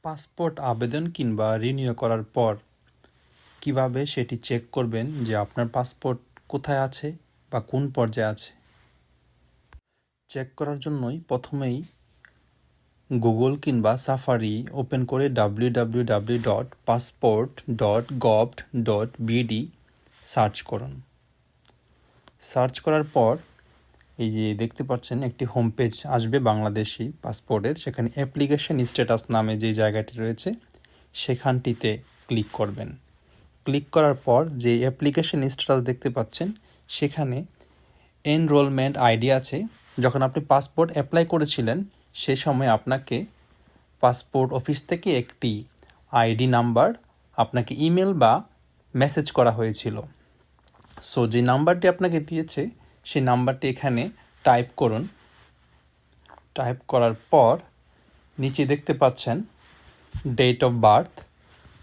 Passport আবেদন কিংবা renew করার পর কিভাবে সেটি চেক করবেন যে আপনার পাসপোর্ট কোথায় আছে বা কোন পর্যায়ে আছে। চেক করার জন্যই প্রথমেই গুগল কিংবা সাফারি ওপেন করে www.passport.gov.bd সার্চ করুন। সার্চ করার পর এই যে দেখতে পাচ্ছেন একটি হোম পেজ আসবে বাংলাদেশি পাসপোর্টের, সেখানে অ্যাপ্লিকেশন স্ট্যাটাস নামে যে জায়গাটি রয়েছে সেখানটিতে ক্লিক করবেন। ক্লিক করার পর যে অ্যাপ্লিকেশন স্ট্যাটাস দেখতে পাচ্ছেন সেখানে এনরোলমেন্ট আইডি আছে। যখন আপনি পাসপোর্ট অ্যাপ্লাই করেছিলেন সে সময় আপনাকে পাসপোর্ট অফিস থেকে একটি আইডি নাম্বার আপনাকে ইমেল বা মেসেজ করা হয়েছিল। সো যে নাম্বারটি আপনাকে দিয়েছে সেই নাম্বারটি এখানে টাইপ করুন। টাইপ করার পর নিচে দেখতে পাচ্ছেন date of birth.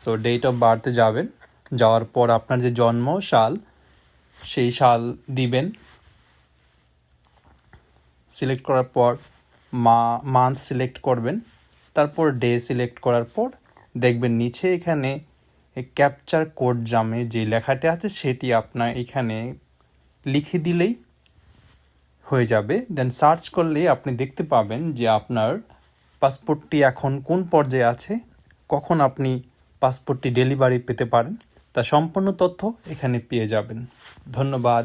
So date of বার্থে যাবেন, যাওয়ার পর আপনার যে জন্ম সাল সেই সাল দিবেন। সিলেক্ট করার পর মান্থ সিলেক্ট করবেন, তারপর ডে সিলেক্ট করার পর দেখবেন নিচে এখানে ক্যাপচার কোড নামে যে লেখাটি আছে সেটি আপনার এখানে লিখে দিলেই হয়ে যাবে। দেন সার্চ করলে আপনি দেখতে পাবেন যে আপনার পাসপোর্টটি এখন কোন পর্যায়ে আছে, কখন আপনি পাসপোর্টটি ডেলিভারি পেতে পারেন, তা সম্পূর্ণ তথ্য এখানে পেয়ে যাবেন। ধন্যবাদ।